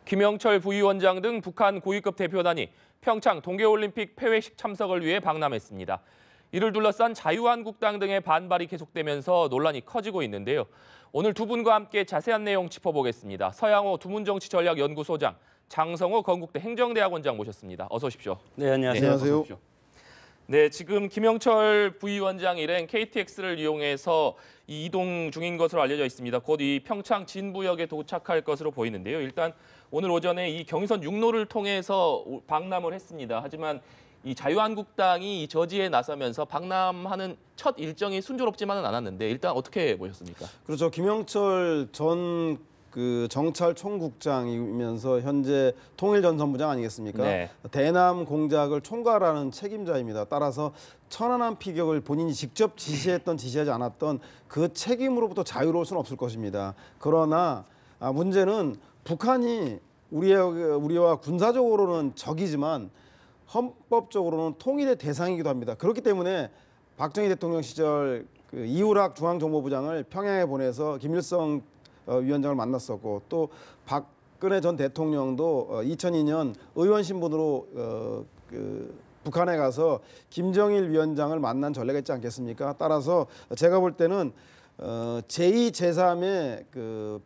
김영철 부위원장 등 북한 고위급 대표단이 평창 동계올림픽 폐회식 참석을 위해 방남했습니다. 이를 둘러싼 자유한국당 등의 반발이 계속되면서 논란이 커지고 있는데요. 오늘 두 분과 함께 자세한 내용 짚어보겠습니다. 서양호 두문정치전략연구소장, 장성호 건국대 행정대학원장 모셨습니다. 어서 오십시오. 네, 안녕하세요. 네, 어서 오십시오. 네, 지금 김영철 부위원장 일행 KTX를 이용해서 이동 중인 것으로 알려져 있습니다. 곧 이 평창 진부역에 도착할 것으로 보이는데요. 일단 오늘 오전에 이 경의선 6로를 통해서 방남을 했습니다. 하지만 이 자유한국당이 이 저지에 나서면서 방남하는 첫 일정이 순조롭지만은 않았는데 일단 어떻게 보셨습니까? 그렇죠. 김영철 전 정찰 총국장이면서 현재 통일전선부장 아니겠습니까? 네. 대남 공작을 총괄하는 책임자입니다. 따라서 천안함 피격을 본인이 직접 지시하지 않았던 그 책임으로부터 자유로울 수는 없을 것입니다. 그러나 문제는 북한이 우리와 군사적으로는 적이지만 헌법적으로는 통일의 대상이기도 합니다. 그렇기 때문에 박정희 대통령 시절 이우락 중앙정보부장을 평양에 보내서 김일성 위원장을 만났었고, 또 박근혜 전 대통령도 2002년 의원 신분으로 북한에 가서 김정일 위원장을 만난 전례가 있지 않겠습니까? 따라서 제가 볼 때는 제2, 제3의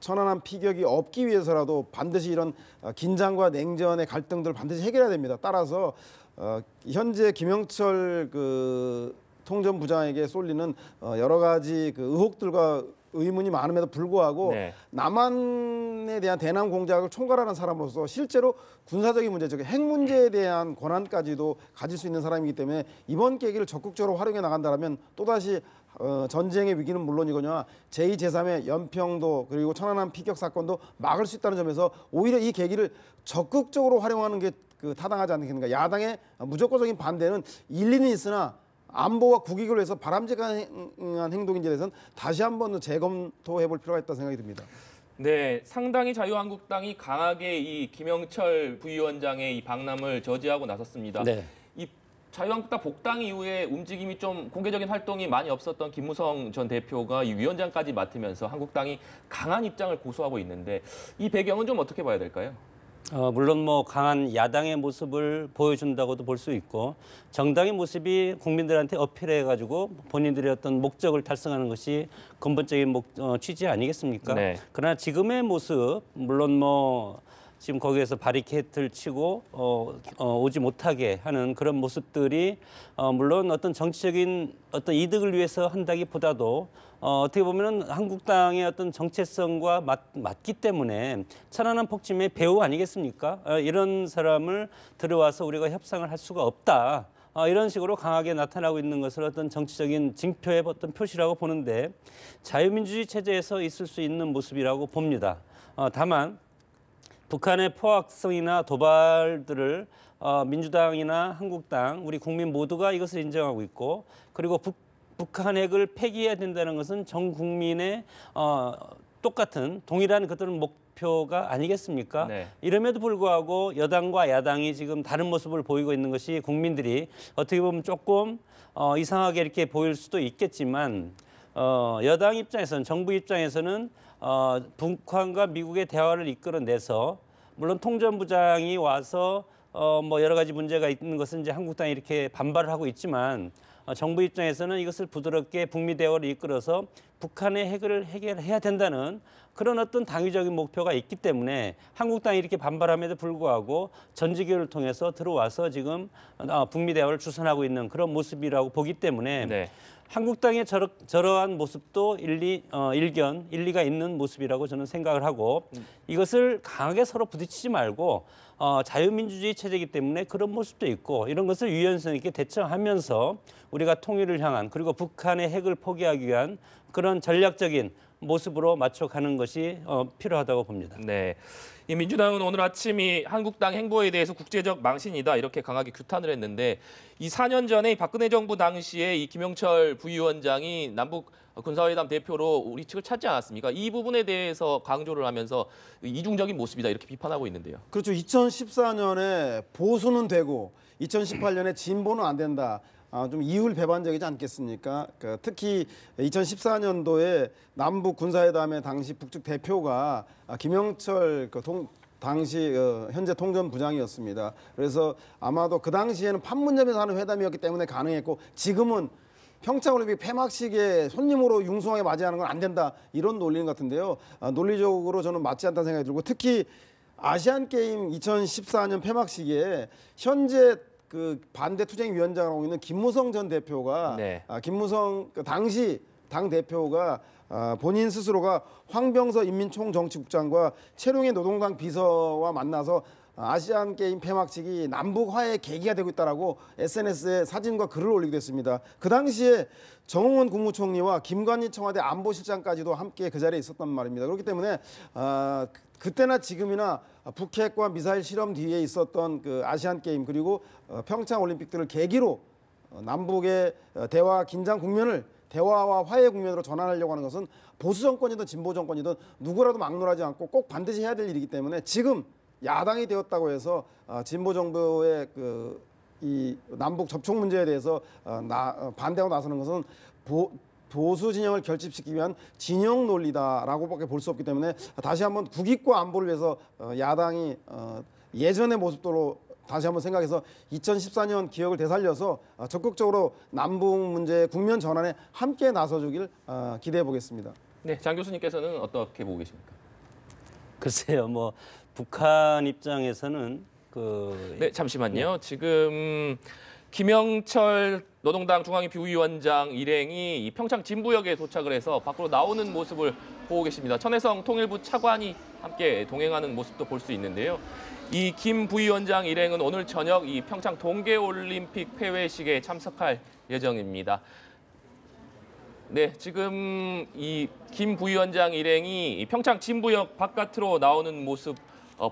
천안함 피격이 없기 위해서라도 반드시 이런 긴장과 냉전의 갈등들을 반드시 해결해야 됩니다. 따라서 현재 김영철 통전부장에게 쏠리는 여러 가지 의혹들과 의문이 많음에도 불구하고 네. 남한에 대한 대남 공작을 총괄하는 사람으로서 실제로 군사적인 문제, 즉 핵 문제에 대한 권한까지도 가질 수 있는 사람이기 때문에 이번 계기를 적극적으로 활용해 나간다면 또다시 전쟁의 위기는 물론이거니와 제2, 제3의 연평도 그리고 천안함 피격 사건도 막을 수 있다는 점에서 오히려 이 계기를 적극적으로 활용하는 게 타당하지 않겠는가. 야당의 무조건적인 반대는 일리는 있으나 안보와 국익을 위해서 바람직한 행동인지에 대해서는 다시 한번 재검토해 볼 필요가 있다고 생각이 듭니다. 네, 상당히 자유한국당이 강하게 이 김영철 부위원장의 이 방남을 저지하고 나섰습니다. 네. 이 자유한국당 복당 이후에 움직임이 좀 공개적인 활동이 많이 없었던 김무성 전 대표가 이 위원장까지 맡으면서 한국당이 강한 입장을 고수하고 있는데 이 배경은 좀 어떻게 봐야 될까요? 물론 강한 야당의 모습을 보여준다고도 볼 수 있고 정당의 모습이 국민들한테 어필해가지고 본인들의 어떤 목적을 달성하는 것이 근본적인 취지 아니겠습니까? 네. 그러나 지금의 모습 물론 지금 거기에서 바리케이트를 치고 오지 못하게 하는 그런 모습들이 물론 어떤 정치적인 어떤 이득을 위해서 한다기보다도 어떻게 보면은 한국당의 어떤 정체성과 맞기 때문에 천안함 폭침의 배후 아니겠습니까? 이런 사람을 들어와서 우리가 협상을 할 수가 없다. 이런 식으로 강하게 나타나고 있는 것을 어떤 정치적인 징표의 어떤 표시라고 보는데 자유민주주의 체제에서 있을 수 있는 모습이라고 봅니다. 다만 북한의 포악성이나 도발들을 민주당이나 한국당, 우리 국민 모두가 이것을 인정하고 있고 그리고 북한 핵을 폐기해야 된다는 것은 전 국민의 똑같은 동일한 그들은 목표가 아니겠습니까? 네. 이럼에도 불구하고 여당과 야당이 지금 다른 모습을 보이고 있는 것이 국민들이 어떻게 보면 조금 이상하게 이렇게 보일 수도 있겠지만 여당 입장에서는 정부 입장에서는 북한과 미국의 대화를 이끌어내서 물론 통전부장이 와서 여러 가지 문제가 있는 것은 이제 한국당이 이렇게 반발을 하고 있지만 정부 입장에서는 이것을 부드럽게 북미 대화를 이끌어서 북한의 핵을 해결해야 된다는 그런 어떤 당위적인 목표가 있기 때문에 한국당이 이렇게 반발함에도 불구하고 전지교를 통해서 들어와서 지금 북미 대화를 주선하고 있는 그런 모습이라고 보기 때문에 네. 한국당의 저러한 모습도 일리가 있는 모습이라고 저는 생각을 하고 이것을 강하게 서로 부딪히지 말고 자유민주주의 체제이기 때문에 그런 모습도 있고 이런 것을 유연성 있게 대처하면서 우리가 통일을 향한 그리고 북한의 핵을 포기하기 위한 그런 전략적인 모습으로 맞춰가는 것이 필요하다고 봅니다. 네. 이 민주당은 오늘 아침 이 한국당 행보에 대해서 국제적 망신이다 이렇게 강하게 규탄을 했는데 이 4년 전에 박근혜 정부 당시에 이 김영철 부위원장이 남북 군사회담 대표로 우리 측을 찾지 않았습니까? 이 부분에 대해서 강조를 하면서 이중적인 모습이다 이렇게 비판하고 있는데요. 그렇죠. 2014년에 보수는 되고 2018년에 진보는 안 된다. 좀 이율배반적이지 않겠습니까? 특히 2014년도에 남북 군사회담의 당시 북측 대표가 김영철 당시 현재 통전부장이었습니다. 그래서 아마도 그 당시에는 판문점에서 하는 회담이었기 때문에 가능했고 지금은 평창올림픽 폐막식에 손님으로 융숭하게 맞이하는 건 안 된다 이런 논리인 것 같은데요. 논리적으로 저는 맞지 않다는 생각이 들고 특히 아시안게임 2014년 폐막식에 현재 그 반대 투쟁위원장으로 있는 김무성 전 대표가 네. 김무성 그 당시 당 대표가 본인 스스로가 황병서 인민총정치국장과 최룡해 노동당 비서와 만나서 아시안 게임 폐막식이 남북 화해의 계기가 되고 있다라고 SNS에 사진과 글을 올리게 됐습니다. 그 당시에 정홍원 국무총리와 김관희 청와대 안보실장까지도 함께 그 자리에 있었단 말입니다. 그렇기 때문에 그때나 지금이나 북핵과 미사일 실험 뒤에 있었던 그 아시안 게임 그리고 평창 올림픽들을 계기로 남북의 대화 긴장 국면을 대화와 화해 국면으로 전환하려고 하는 것은 보수 정권이든 진보 정권이든 누구라도 막론하지 않고 꼭 반드시 해야 될 일이기 때문에 지금 야당이 되었다고 해서 진보 정부의 이 남북 접촉 문제에 대해서 반대하고 나서는 것은 보수 진영을 결집시키기 위한 진영 논리다라고밖에 볼 수 없기 때문에 다시 한번 국익과 안보를 위해서 야당이 예전의 모습대로 다시 한번 생각해서 2014년 기억을 되살려서 적극적으로 남북 문제 국면 전환에 함께 나서주길 기대해 보겠습니다. 네, 장 교수님께서는 어떻게 보고 계십니까? 글쎄요, 뭐 북한 입장에서는 네, 잠시만요. 지금 김영철 노동당 중앙위 부위원장 일행이 이 평창 진부역에 도착을 해서 밖으로 나오는 모습을 보고 계십니다. 천혜성 통일부 차관이 함께 동행하는 모습도 볼 수 있는데요. 이 김 부위원장 일행은 오늘 저녁 이 평창 동계올림픽 폐회식에 참석할 예정입니다. 네, 지금 이 김 부위원장 일행이 평창 진부역 바깥으로 나오는 모습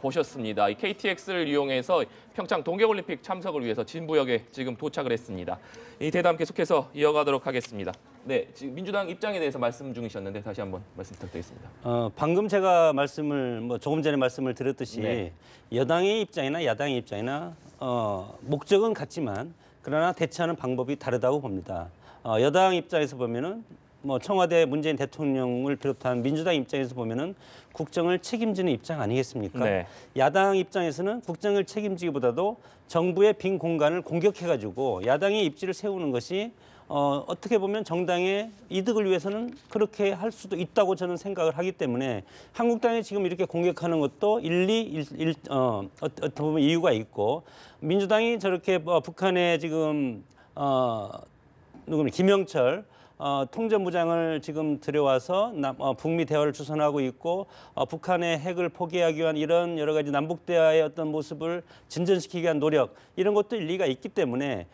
보셨습니다. 이 KTX를 이용해서 평창 동계올림픽 참석을 위해서 진부역에 지금 도착을 했습니다. 이 대담 계속해서 이어가도록 하겠습니다. 네, 지금 민주당 입장에 대해서 말씀 중이셨는데 다시 한번 말씀 부탁드리겠습니다. 방금 제가 조금 전에 말씀을 드렸듯이 네. 여당의 입장이나 야당의 입장이나 목적은 같지만 그러나 대처하는 방법이 다르다고 봅니다. 여당 입장에서 보면은 청와대 문재인 대통령을 비롯한 민주당 입장에서 보면은 국정을 책임지는 입장 아니겠습니까? 네. 야당 입장에서는 국정을 책임지기보다도 정부의 빈 공간을 공격해가지고 야당의 입지를 세우는 것이 어떻게 보면 정당의 이득을 위해서는 그렇게 할 수도 있다고 저는 생각을 하기 때문에 한국당이 지금 이렇게 공격하는 것도 어떻게 보면 이유가 있고 민주당이 저렇게 북한에 지금 김영철 통전부장을 지금 들여와서 북미 대화를 주선하고 있고 북한의 핵을 포기하기 위한 이런 여러 가지 남북 대화의 어떤 모습을 진전시키기 위한 노력 이런 것도 일리가 있기 때문에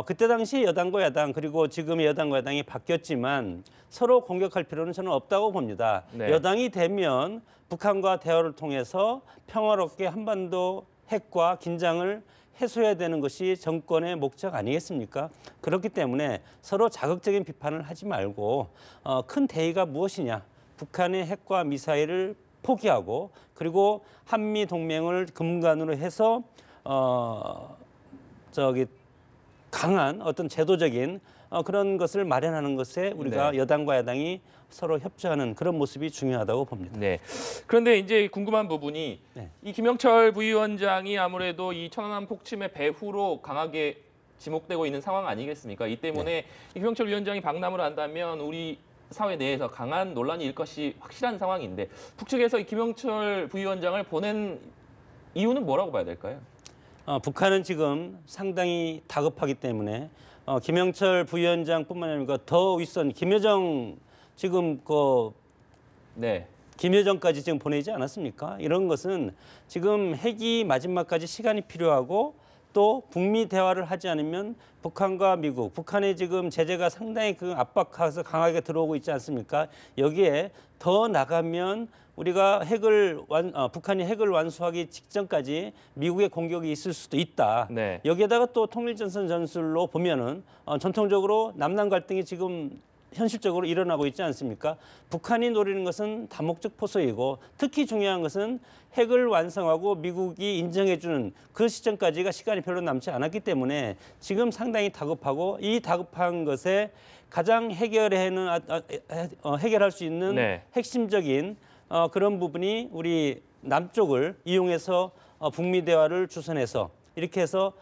그때 당시 여당과 야당 그리고 지금의 여당과 야당이 바뀌었지만 서로 공격할 필요는 저는 없다고 봅니다. 네. 여당이 되면 북한과 대화를 통해서 평화롭게 한반도 핵과 긴장을 해소해야 되는 것이 정권의 목적 아니겠습니까? 그렇기 때문에 서로 자극적인 비판을 하지 말고 큰 대의가 무엇이냐? 북한의 핵과 미사일을 포기하고 그리고 한미 동맹을 근간으로 해서 강한 어떤 제도적인 그런 것을 마련하는 것에 우리가 네. 여당과 야당이 서로 협조하는 그런 모습이 중요하다고 봅니다. 네. 그런데 이제 궁금한 부분이 네. 이 김영철 부위원장이 아무래도 이 천안함 폭침의 배후로 강하게 지목되고 있는 상황 아니겠습니까? 이 때문에 이 김영철 위원장이 방남을 한다면 우리 사회 내에서 강한 논란이 일 것이 확실한 상황인데 북측에서 이 김영철 부위원장을 보낸 이유는 뭐라고 봐야 될까요? 북한은 지금 상당히 다급하기 때문에 김영철 부위원장뿐만 아니라 더 윗선 김여정 지금 네. 김여정까지 지금 보내지 않았습니까? 이런 것은 지금 핵이 마지막까지 시간이 필요하고 또 북미 대화를 하지 않으면 북한과 미국, 북한의 지금 제재가 상당히 압박해서 강하게 들어오고 있지 않습니까? 여기에 더 나가면 우리가 북한이 핵을 완수하기 직전까지 미국의 공격이 있을 수도 있다. 네. 여기에다가 또 통일전선 전술로 보면은 전통적으로 남남 갈등이 지금 현실적으로 일어나고 있지 않습니까? 북한이 노리는 것은 다목적 포석이고 특히 중요한 것은 핵을 완성하고 미국이 인정해주는 그 시점까지가 시간이 별로 남지 않았기 때문에 지금 상당히 다급하고 이 다급한 것에 가장 해결할 수 있는 네. 핵심적인 그런 부분이 우리 남쪽을 이용해서 북미 대화를 주선해서 이렇게 해서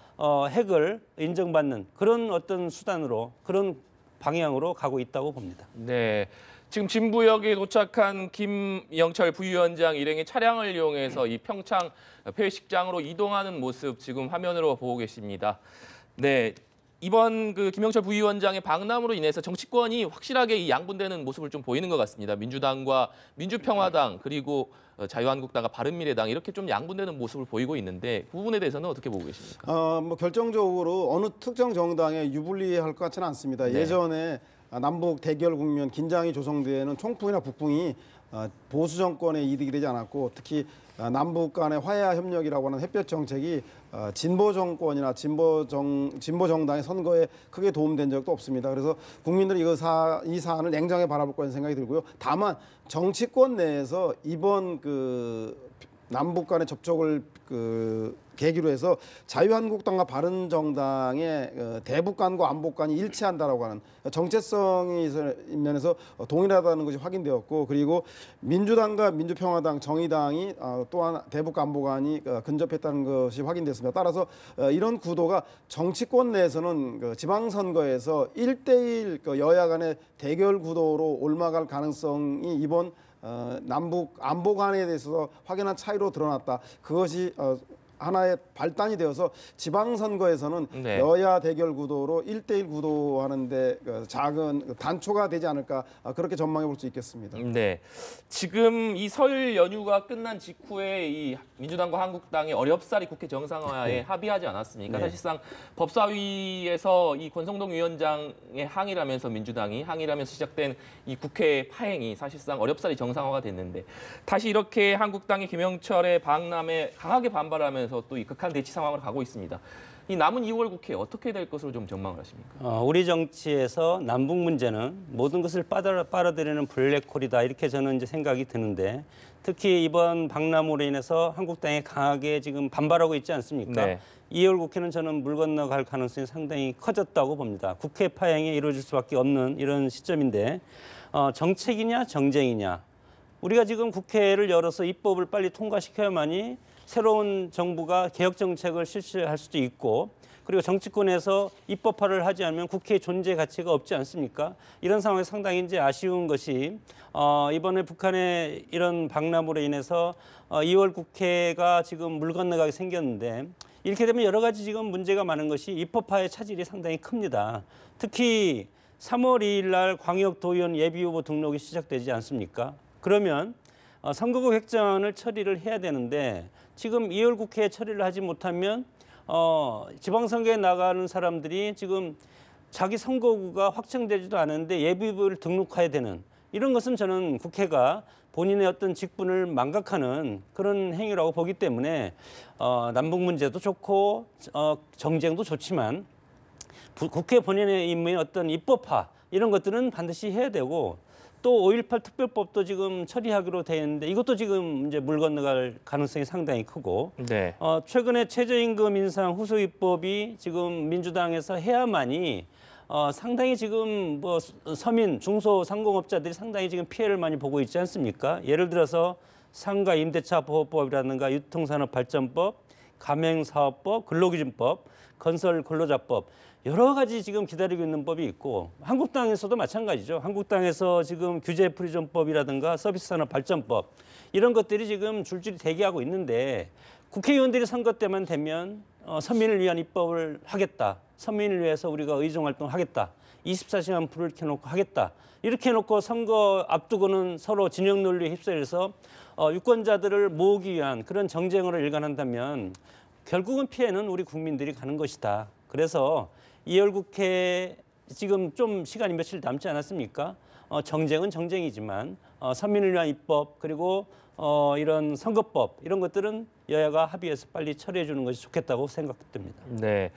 핵을 인정받는 그런 어떤 수단으로 그런 방향으로 가고 있다고 봅니다. 네. 지금 진부역에 도착한 김영철 부위원장 일행의 차량을 이용해서 이 평창 폐회식장으로 이동하는 모습 지금 화면으로 보고 계십니다. 네. 이번 그 김영철 부위원장의 방남으로 인해서 정치권이 확실하게 이 양분되는 모습을 좀 보이는 것 같습니다. 민주당과 민주평화당 그리고 자유한국당과 바른미래당 이렇게 좀 양분되는 모습을 보이고 있는데 그 부분에 대해서는 어떻게 보고 계십니까? 뭐 결정적으로 어느 특정 정당에 유불리할 것 같지는 않습니다. 네. 예전에 남북 대결 국면 긴장이 조성되는 총풍이나 북풍이 보수 정권의 이득이 되지 않았고 특히 남북 간의 화해와 협력이라고 하는 햇볕 정책이 진보 정권이나 진보 정당의 선거에 크게 도움된 적도 없습니다. 그래서 국민들이 이 사안을 냉정하게 바라볼 거라는 생각이 들고요. 다만 정치권 내에서 이번 남북 간의 접촉을 계기로 해서 자유한국당과 바른정당의 대북관과 안보관이 일치한다라고 하는 정체성이 면에서 동일하다는 것이 확인되었고 그리고 민주당과 민주평화당, 정의당이 또한 대북안보관이 근접했다는 것이 확인됐습니다. 따라서 이런 구도가 정치권 내에서는 지방선거에서 1대1 여야 간의 대결 구도로 올라갈 가능성이 이번 남북 안보관에 대해서 확연한 차이로 드러났다. 그것이 하나의 발단이 되어서 지방선거에서는 네. 여야 대결 구도로 1대1 구도하는데 작은 단초가 되지 않을까 그렇게 전망해 볼 수 있겠습니다. 네. 지금 이 설 연휴가 끝난 직후에 이 민주당과 한국당이 어렵사리 국회 정상화에 합의하지 않았습니까? 네. 사실상 법사위에서 이 권성동 위원장의 항의를 하면서 민주당이 항의를 하면서 시작된 이 국회 파행이 사실상 어렵사리 정상화가 됐는데 다시 이렇게 한국당이 김영철의 방남에 강하게 반발하면서 또 이 극한 대치 상황으로 가고 있습니다. 이 남은 2월 국회 어떻게 될 것으로 좀 전망을 하십니까? 우리 정치에서 남북 문제는 모든 것을 빨아들이는 블랙홀이다 이렇게 저는 이제 생각이 드는데 특히 이번 방남으로 인해서 한국당이 강하게 지금 반발하고 있지 않습니까? 네. 2월 국회는 저는 물 건너갈 가능성이 상당히 커졌다고 봅니다. 국회 파행이 이루어질 수밖에 없는 이런 시점인데 정책이냐 정쟁이냐 우리가 지금 국회를 열어서 입법을 빨리 통과시켜야만이 새로운 정부가 개혁 정책을 실시할 수도 있고 그리고 정치권에서 입법화를 하지 않으면 국회의 존재 가치가 없지 않습니까? 이런 상황이 상당히 이제 아쉬운 것이 이번에 북한의 이런 방남으로 인해서 2월 국회가 지금 물 건너가게 생겼는데 이렇게 되면 여러 가지 지금 문제가 많은 것이 입법화의 차질이 상당히 큽니다. 특히 3월 2일 날 광역도의원 예비후보 등록이 시작되지 않습니까? 그러면 선거구 획정안을 처리를 해야 되는데 지금 2월 국회에 처리를 하지 못하면 지방선거에 나가는 사람들이 지금 자기 선거구가 확정되지도 않은데 예비후보를 등록해야 되는 이런 것은 저는 국회가 본인의 어떤 직분을 망각하는 그런 행위라고 보기 때문에 남북 문제도 좋고 정쟁도 좋지만 국회 본인의 임무인 어떤 입법화 이런 것들은 반드시 해야 되고 또 5.18 특별법도 지금 처리하기로 돼 있는데 이것도 지금 이제 물 건너갈 가능성이 상당히 크고 네. 최근에 최저임금 인상 후속 입법이 지금 민주당에서 해야만이 상당히 지금 뭐 서민 중소상공업자들이 상당히 지금 피해를 많이 보고 있지 않습니까? 예를 들어서 상가 임대차 보호법이라든가 유통산업발전법, 가맹사업법, 근로기준법, 건설 근로자법 여러 가지 지금 기다리고 있는 법이 있고 한국당에서도 마찬가지죠. 한국당에서 지금 규제프리존법이라든가 서비스산업발전법 이런 것들이 지금 줄줄이 대기하고 있는데 국회의원들이 선거 때만 되면 서민을 위한 입법을 하겠다. 서민을 위해서 우리가 의정활동하겠다. 24시간 불을 켜놓고 하겠다. 이렇게 해놓고 선거 앞두고는 서로 진영 논리에 휩쓸려서 유권자들을 모으기 위한 그런 정쟁으로 일관한다면 결국은 피해는 우리 국민들이 가는 것이다. 그래서 2월 국회 지금 좀 시간이 며칠 남지 않았습니까? 정쟁은 정쟁이지만 서민을 위한 입법 그리고 이런 선거법 이런 것들은 여야가 합의해서 빨리 처리해 주는 것이 좋겠다고 생각됩니다. 네.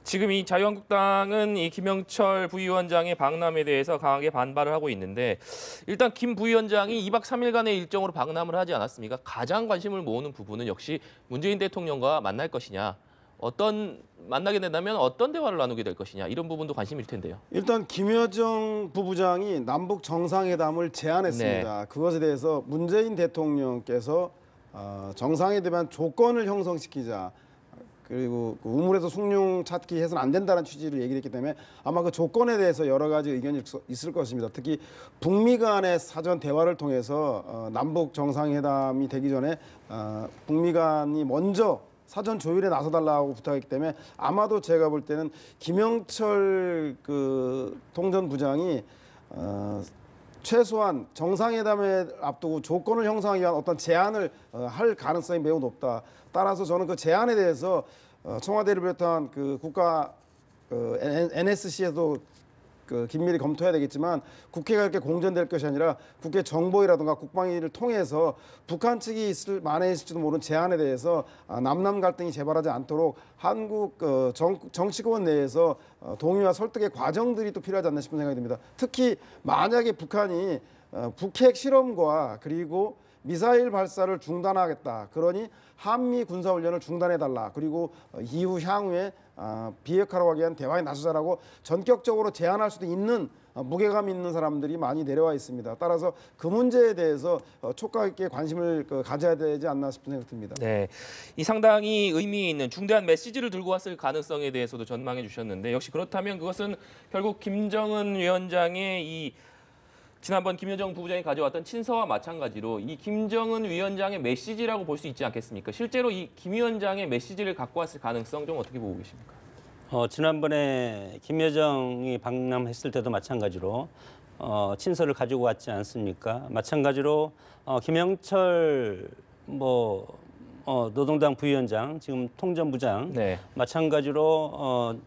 지금 이 자유한국당은 이 김영철 부위원장의 방남에 대해서 강하게 반발을 하고 있는데 일단 김 부위원장이 2박 3일간의 일정으로 방남을 하지 않았습니까? 가장 관심을 모으는 부분은 역시 문재인 대통령과 만날 것이냐. 만나게 된다면 어떤 대화를 나누게 될 것이냐 이런 부분도 관심일 텐데요. 일단 김여정 부부장이 남북 정상회담을 제안했습니다. 네. 그것에 대해서 문재인 대통령께서 정상회담에 조건을 형성시키자. 그리고 그 우물에서 숭늉 찾기 해서는 안 된다는 취지로 얘기를 했기 때문에 아마 그 조건에 대해서 여러 가지 의견이 있을 것입니다. 특히 북미 간의 사전 대화를 통해서 남북 정상회담이 되기 전에 북미 간이 먼저 사전 조율에 나서달라고 부탁했기 때문에 아마도 제가 볼 때는 김영철 그 통전부장이 최소한 정상회담을 앞두고 조건을 형성하기 위한 어떤 제안을 할 가능성이 매우 높다. 따라서 저는 그 제안에 대해서 청와대를 비롯한 그 국가 NSC에도 그 긴밀히 검토해야 되겠지만 국회가 이렇게 공전될 것이 아니라 국회 정보위라든가 국방위를 통해서 북한 측이 만해있을지도 모르는 제안에 대해서 남남 갈등이 재발하지 않도록 한국 정치권 내에서 동의와 설득의 과정들이 또 필요하지 않나 싶은 생각이 듭니다. 특히 만약에 북한이 북핵 실험과 그리고 미사일 발사를 중단하겠다. 그러니 한미 군사훈련을 중단해달라. 그리고 이후 향후에 비핵화로 하기 위한 대화에 나서자라고 전격적으로 제안할 수도 있는 무게감 있는 사람들이 많이 내려와 있습니다. 따라서 그 문제에 대해서 촉각 있게 관심을 가져야 되지 않나 싶은 생각이 듭니다. 네, 이 상당히 의미 있는 중대한 메시지를 들고 왔을 가능성에 대해서도 전망해 주셨는데 역시 그렇다면 그것은 결국 김정은 위원장의 이 지난번 김여정 부부장이 가져왔던 친서와 마찬가지로 이 김정은 위원장의 메시지라고 볼 수 있지 않겠습니까? 실제로 이 김 위원장의 메시지를 갖고 왔을 가능성 좀 어떻게 보고 계십니까? 지난번에 김여정이 방남했을 때도 마찬가지로 친서를 가지고 왔지 않습니까? 마찬가지로 김영철 노동당 부위원장 지금 통전부장 네. 마찬가지로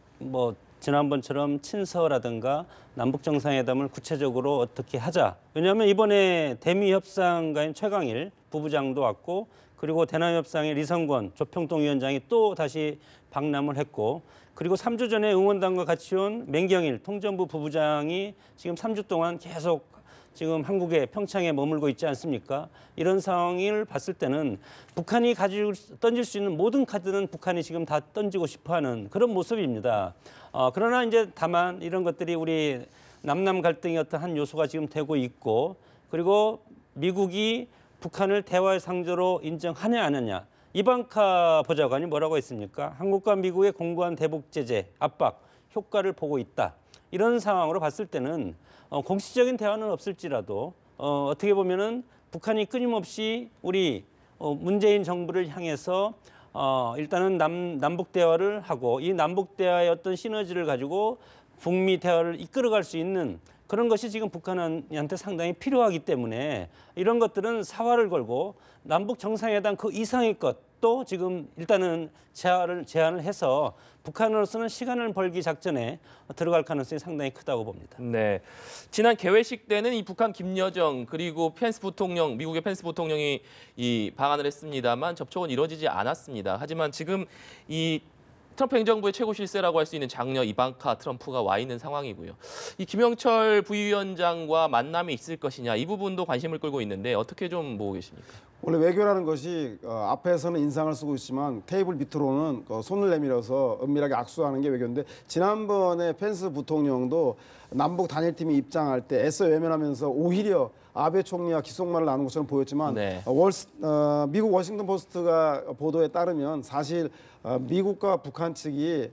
지난번처럼 친서라든가 남북 정상회담을 구체적으로 어떻게 하자. 왜냐하면 이번에 대미 협상가인 최강일 부부장도 왔고 그리고 대남 협상의 리성권 조평동 위원장이 또 다시 방남을 했고 그리고 3주 전에 응원단과 같이 온 맹경일 통전부 부부장이 지금 3주 동안 계속 지금 한국의 평창에 머물고 있지 않습니까? 이런 상황을 봤을 때는 북한이 던질 수 있는 모든 카드는 북한이 지금 다 던지고 싶어하는 그런 모습입니다. 그러나 이제 다만 이런 것들이 우리 남남 갈등의 어떤 한 요소가 지금 되고 있고 그리고 미국이 북한을 대화의 상대로 인정하냐 안 하냐. 이방카 보좌관이 뭐라고 했습니까? 한국과 미국의 공고한 대북 제재, 압박, 효과를 보고 있다. 이런 상황으로 봤을 때는 공식적인 대화는 없을지라도 어떻게 보면은 북한이 끊임없이 우리 문재인 정부를 향해서 일단은 남북 대화를 하고 이 남북 대화의 어떤 시너지를 가지고 북미 대화를 이끌어갈 수 있는 그런 것이 지금 북한한테 상당히 필요하기 때문에 이런 것들은 사활을 걸고 남북 정상회담 그 이상의 것도 지금 일단은 제안을 해서 북한으로서는 시간을 벌기 작전에 들어갈 가능성이 상당히 크다고 봅니다. 네, 지난 개회식 때는 이 북한 김여정 그리고 미국의 펜스 부통령이 이 방한을 했습니다만 접촉은 이루어지지 않았습니다. 하지만 지금 이 트럼프 행정부의 최고 실세라고 할 수 있는 장녀 이방카 트럼프가 와 있는 상황이고요. 이 김영철 부위원장과 만남이 있을 것이냐 이 부분도 관심을 끌고 있는데 어떻게 좀 보고 계십니까? 원래 외교라는 것이 앞에서는 인상을 쓰고 있지만 테이블 밑으로는 손을 내밀어서 은밀하게 악수하는 게 외교인데 지난번에 펜스 부통령도 남북 단일팀이 입장할 때 애써 외면하면서 오히려 아베 총리와 귓속말을 나눈 것처럼 보였지만 네. 미국 워싱턴 포스트가 보도에 따르면 사실 미국과 북한 측이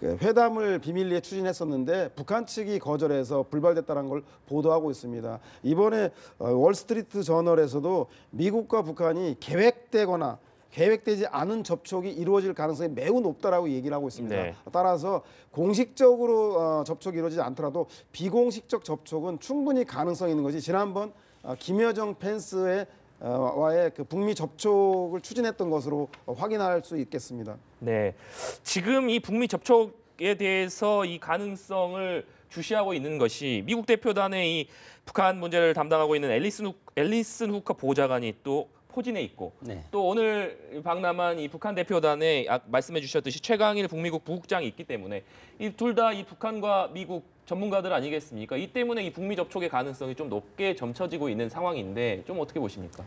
회담을 비밀리에 추진했었는데 북한 측이 거절해서 불발됐다는 걸 보도하고 있습니다. 이번에 월스트리트 저널에서도 미국과 북한이 계획되지 않은 접촉이 이루어질 가능성이 매우 높다라고 얘기를 하고 있습니다. 네. 따라서 공식적으로 접촉이 이루어지지 않더라도 비공식적 접촉은 충분히 가능성이 있는 것이 지난번 김여정 펜스의 와의 그 북미 접촉을 추진했던 것으로 확인할 수 있겠습니다. 네, 지금 이 북미 접촉에 대해서 이 가능성을 주시하고 있는 것이 미국 대표단의 이 북한 문제를 담당하고 있는 앨리슨 후커 보좌관이 또 포진해 있고 네. 또 오늘 방남한 이 북한 대표단에 말씀해 주셨듯이 최강일 북미국 부국장이 있기 때문에 이 둘 다 이 북한과 미국 전문가들 아니겠습니까? 이 때문에 이 북미 접촉의 가능성이 좀 높게 점쳐지고 있는 상황인데 좀 어떻게 보십니까?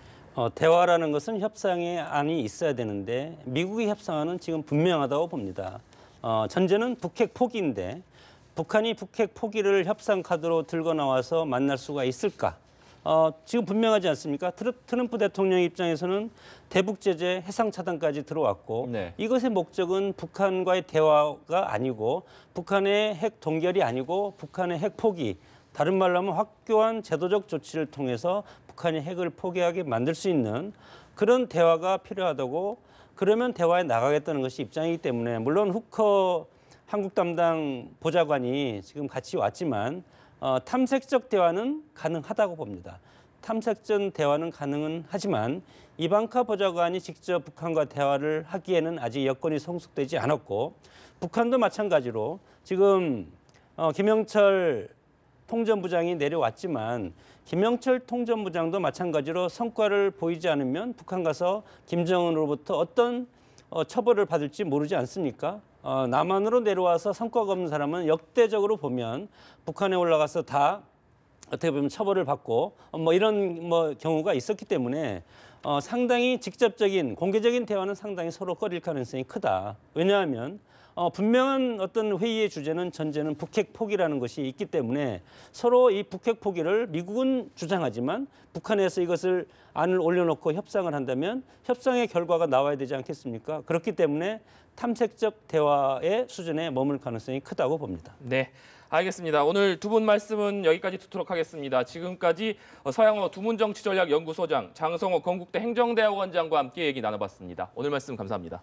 대화라는 것은 협상의 안이 있어야 되는데 미국이 협상안은 지금 분명하다고 봅니다. 전제는 북핵 포기인데 북한이 북핵 포기를 협상 카드로 들고 나와서 만날 수가 있을까? 지금 분명하지 않습니까? 트럼프 대통령 입장에서는 대북 제재, 해상 차단까지 들어왔고 네. 이것의 목적은 북한과의 대화가 아니고 북한의 핵 동결이 아니고 북한의 핵 포기, 다른 말로 하면 확고한 제도적 조치를 통해서 북한이 핵을 포기하게 만들 수 있는 그런 대화가 필요하다고, 그러면 대화에 나가겠다는 것이 입장이기 때문에, 물론 후커 한국 담당 보좌관이 지금 같이 왔지만 탐색적 대화는 가능하다고 봅니다. 탐색적 대화는 가능은 하지만 이방카 보좌관이 직접 북한과 대화를 하기에는 아직 여건이 성숙되지 않았고, 북한도 마찬가지로 지금 김영철 통전부장이 내려왔지만 김영철 통전부장도 마찬가지로 성과를 보이지 않으면 북한 가서 김정은으로부터 어떤 처벌을 받을지 모르지 않습니까? 남한으로 내려와서 성과가 없는 사람은 역대적으로 보면 북한에 올라가서 다 어떻게 보면 처벌을 받고 이런 경우가 있었기 때문에 상당히 직접적인 공개적인 대화는 상당히 서로 꺼릴 가능성이 크다. 왜냐하면 분명한 어떤 회의의 주제는 전제는 북핵 포기라는 것이 있기 때문에 서로 이 북핵 포기를 미국은 주장하지만 북한에서 이것을 안을 올려놓고 협상을 한다면 협상의 결과가 나와야 되지 않겠습니까? 그렇기 때문에 탐색적 대화의 수준에 머물 가능성이 크다고 봅니다. 네, 알겠습니다. 오늘 두 분 말씀은 여기까지 듣도록 하겠습니다. 지금까지 서양호 두문정치전략연구소장, 장성호 건국대 행정대학원장과 함께 얘기 나눠봤습니다. 오늘 말씀 감사합니다.